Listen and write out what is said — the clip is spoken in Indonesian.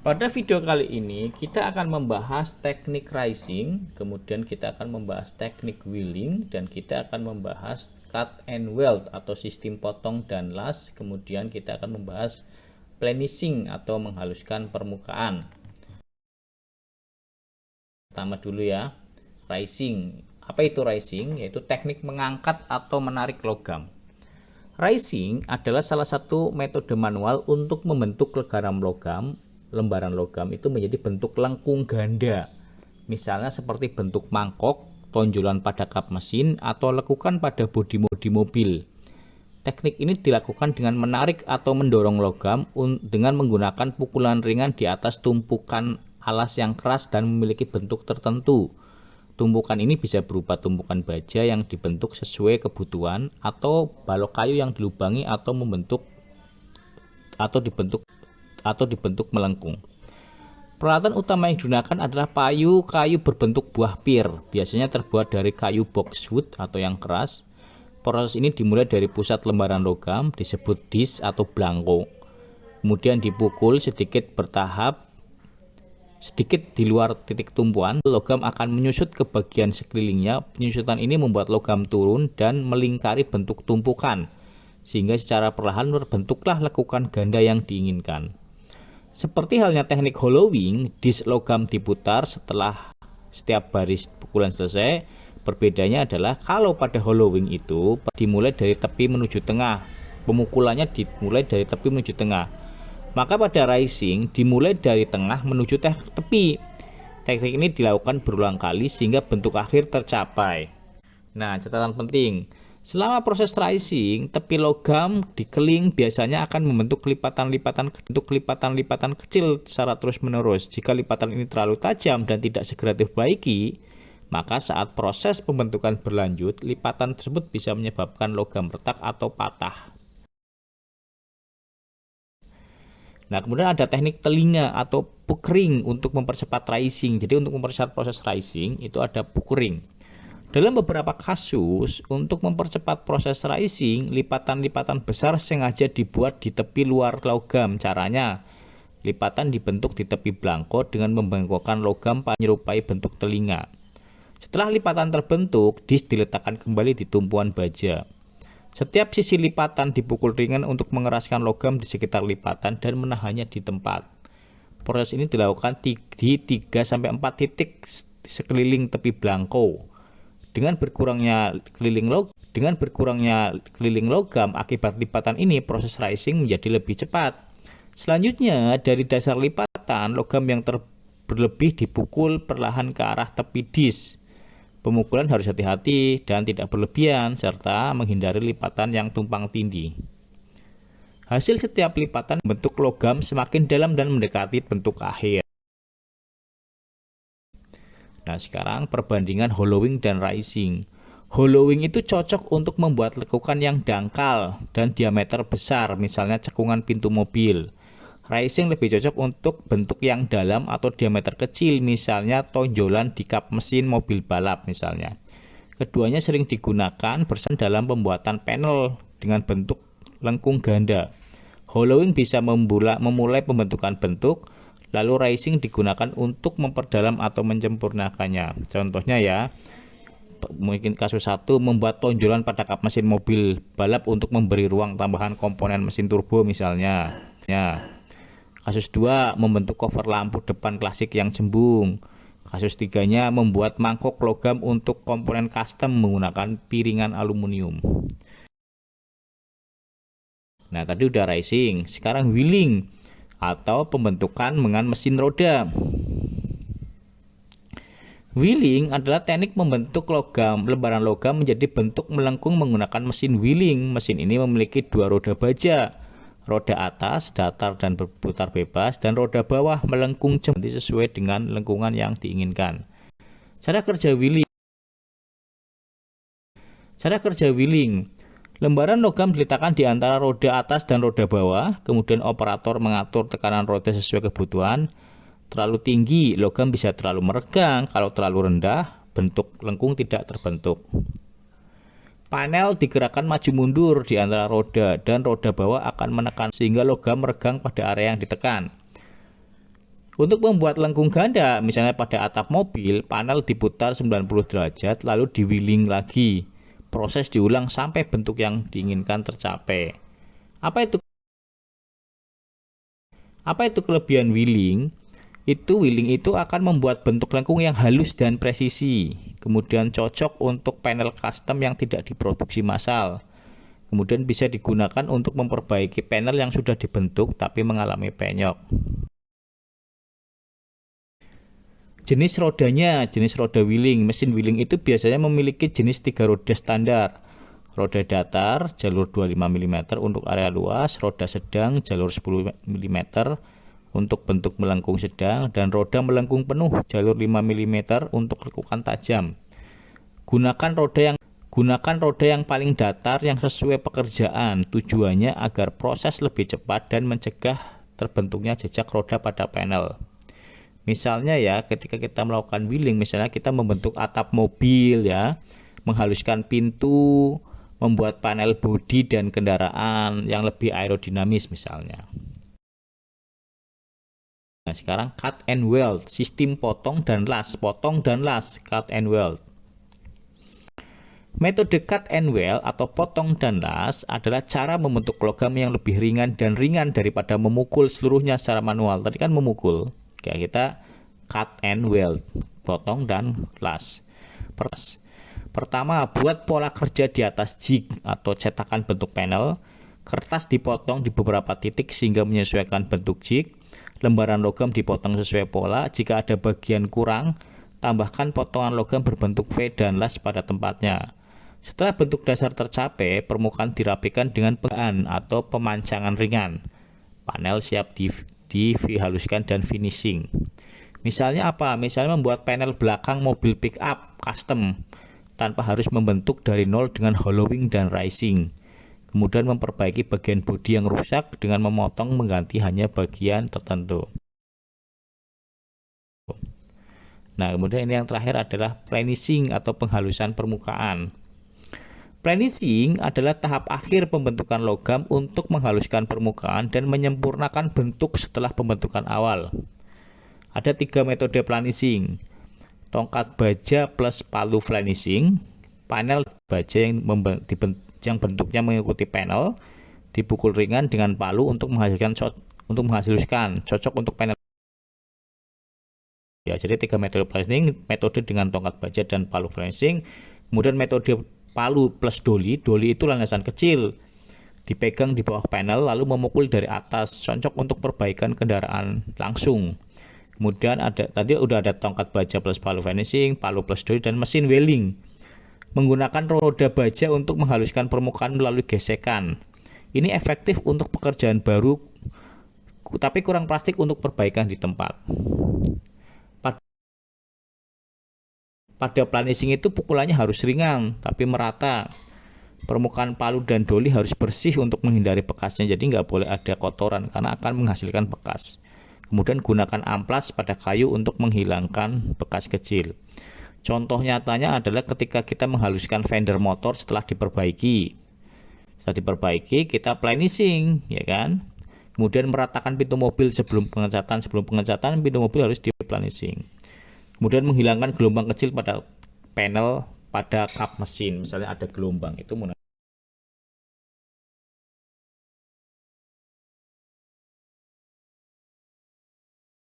Pada video kali ini kita akan membahas teknik rising, kemudian kita akan membahas teknik wheeling, dan kita akan membahas cut and weld atau sistem potong dan las. Kemudian kita akan membahas planishing atau menghaluskan permukaan. Pertama dulu ya, rising. Apa itu rising? Yaitu teknik mengangkat atau menarik logam. Rising adalah salah satu metode manual untuk membentuk lembaran logam itu menjadi bentuk lengkung ganda. Misalnya seperti bentuk mangkok, tonjolan pada kap mesin, atau lekukan pada bodi mobil. Teknik ini dilakukan dengan menarik atau mendorong logam dengan menggunakan pukulan ringan di atas tumpukan alas yang keras dan memiliki bentuk tertentu. Tumpukan ini bisa berupa tumpukan baja yang dibentuk sesuai kebutuhan atau balok kayu yang dilubangi atau dibentuk melengkung. Peralatan utama yang digunakan adalah kayu berbentuk buah pir, biasanya terbuat dari kayu boxwood atau yang keras. Proses ini dimulai dari pusat lembaran logam, disebut disk atau blanko. Kemudian dipukul sedikit bertahap, sedikit di luar titik tumpuan, logam akan menyusut ke bagian sekelilingnya. Penyusutan ini membuat logam turun dan melingkari bentuk tumpukan, sehingga secara perlahan terbentuklah lekukan ganda yang diinginkan. Seperti halnya teknik hollowing, disk logam diputar setelah setiap baris pukulan selesai. Perbedaannya adalah kalau pada hollowing itu dimulai dari tepi menuju tengah, pemukulannya dimulai dari tepi menuju tengah. Maka pada rising dimulai dari tengah menuju tepi. Teknik ini dilakukan berulang kali sehingga bentuk akhir tercapai. Nah, catatan penting. Selama proses rising, tepi logam dikeling biasanya akan membentuk lipatan-lipatan kecil secara terus-menerus. Jika lipatan ini terlalu tajam dan tidak segera diperbaiki, maka saat proses pembentukan berlanjut, lipatan tersebut bisa menyebabkan logam retak atau patah. Nah, kemudian ada teknik telinga atau puckering untuk mempercepat rising. Jadi untuk mempercepat proses rising itu ada puckering. Dalam beberapa kasus, untuk mempercepat proses rising, lipatan-lipatan besar sengaja dibuat di tepi luar logam. Caranya, lipatan dibentuk di tepi blanko dengan membengkokkan logam menyerupai bentuk telinga. Setelah lipatan terbentuk, disk diletakkan kembali di tumpuan baja. Setiap sisi lipatan dipukul ringan untuk mengeraskan logam di sekitar lipatan dan menahannya di tempat. Proses ini dilakukan di 3-4 titik sekeliling tepi blanko. Dengan berkurangnya keliling logam akibat lipatan ini, proses rising menjadi lebih cepat. Selanjutnya, dari dasar lipatan, logam yang berlebih dipukul perlahan ke arah tepi disk. Pemukulan harus hati-hati dan tidak berlebihan, serta menghindari lipatan yang tumpang tindih. Hasil setiap lipatan membentuk logam semakin dalam dan mendekati bentuk akhir. Nah, sekarang perbandingan hollowing dan rising. Hollowing itu cocok untuk membuat lekukan yang dangkal dan diameter besar, misalnya cekungan pintu mobil. Rising lebih cocok untuk bentuk yang dalam atau diameter kecil, misalnya tonjolan di kap mesin mobil balap misalnya. Keduanya sering digunakan bersama dalam pembuatan panel dengan bentuk lengkung ganda. Hollowing bisa memulai pembentukan bentuk, lalu rising digunakan untuk memperdalam atau menyempurnakannya. Contohnya ya, mungkin kasus 1 membuat tonjolan pada kap mesin mobil balap untuk memberi ruang tambahan komponen mesin turbo misalnya. Kasus 2 membentuk cover lampu depan klasik yang cembung. Kasus 3-nya membuat mangkok logam untuk komponen custom menggunakan piringan aluminium. Nah, tadi udah rising, sekarang wheeling atau pembentukan dengan mesin roda. Wheeling adalah teknik membentuk lembaran logam menjadi bentuk melengkung menggunakan mesin wheeling. Mesin ini memiliki 2 roda baja. Roda atas datar dan berputar bebas, dan roda bawah melengkung sesuai dengan lengkungan yang diinginkan. Cara kerja wheeling. Lembaran logam diletakkan di antara roda atas dan roda bawah, kemudian operator mengatur tekanan roda sesuai kebutuhan. Terlalu tinggi, logam bisa terlalu meregang. Kalau terlalu rendah, bentuk lengkung tidak terbentuk. Panel digerakkan maju mundur di antara roda, dan roda bawah akan menekan sehingga logam meregang pada area yang ditekan. Untuk membuat lengkung ganda, misalnya pada atap mobil, panel diputar 90 derajat lalu di-wheeling lagi. Proses diulang sampai bentuk yang diinginkan tercapai. Apa itu? Apa itu kelebihan wheeling? Wheeling itu akan membuat bentuk lengkung yang halus dan presisi. Kemudian cocok untuk panel custom yang tidak diproduksi massal. Kemudian bisa digunakan untuk memperbaiki panel yang sudah dibentuk tapi mengalami penyok. Jenis rodanya, jenis roda wheeling. Mesin wheeling itu biasanya memiliki jenis 3 roda standar. Roda datar, jalur 25 mm untuk area luas, roda sedang, jalur 10 mm untuk bentuk melengkung sedang, dan roda melengkung penuh, jalur 5 mm untuk lekukan tajam. Gunakan roda yang paling datar yang sesuai pekerjaan. Tujuannya agar proses lebih cepat dan mencegah terbentuknya jejak roda pada panel. Misalnya ya, ketika kita melakukan wheeling, misalnya kita membentuk atap mobil ya, menghaluskan pintu, membuat panel bodi dan kendaraan yang lebih aerodinamis misalnya. Nah, sekarang cut and weld, sistem potong dan las, cut and weld. Metode cut and weld atau potong dan las adalah cara membentuk logam yang lebih ringan daripada memukul seluruhnya secara manual. Tadi kan memukul. Kayak kita cut and weld, potong dan las. Pertama, buat pola kerja di atas jig atau cetakan bentuk panel. Kertas dipotong di beberapa titik sehingga menyesuaikan bentuk jig. Lembaran logam dipotong sesuai pola. Jika ada bagian kurang, tambahkan potongan logam berbentuk V dan las pada tempatnya. Setelah bentuk dasar tercapai, permukaan dirapikan dengan penggaan atau pemancangan ringan. Panel siap dihaluskan dan finishing. Misalnya apa? Misalnya membuat panel belakang mobil pick up custom tanpa harus membentuk dari nol dengan hollowing dan rising. Kemudian memperbaiki bagian bodi yang rusak dengan memotong mengganti hanya bagian tertentu. Nah, kemudian ini yang terakhir adalah planishing atau penghalusan permukaan. Planishing adalah tahap akhir pembentukan logam untuk menghaluskan permukaan dan menyempurnakan bentuk setelah pembentukan awal. Ada 3 metode planishing. Tongkat baja plus palu planishing, panel baja yang bentuknya mengikuti panel, dipukul ringan dengan palu untuk menghasilkan cocok untuk panel. Ya, jadi 3 metode planishing, metode dengan tongkat baja dan palu planishing. Kemudian metode palu plus dolly itu landasan kecil, dipegang di bawah panel lalu memukul dari atas, cocok untuk perbaikan kendaraan langsung. Kemudian tadi udah ada tongkat baja plus palu finishing, palu plus dolly, dan mesin wheeling. Menggunakan roda baja untuk menghaluskan permukaan melalui gesekan. Ini efektif untuk pekerjaan baru, tapi kurang praktik untuk perbaikan di tempat. Pada planishing itu pukulannya harus ringan, tapi merata. Permukaan palu dan dolly harus bersih untuk menghindari bekasnya, jadi nggak boleh ada kotoran karena akan menghasilkan bekas. Kemudian gunakan amplas pada kayu untuk menghilangkan bekas kecil. Contoh nyatanya adalah ketika kita menghaluskan fender motor setelah diperbaiki. Setelah diperbaiki, kita planishing, ya kan? Kemudian meratakan pintu mobil sebelum pengecatan. Pintu mobil harus di-planishing. Kemudian menghilangkan gelombang kecil pada panel pada kap mesin. Misalnya ada gelombang, itu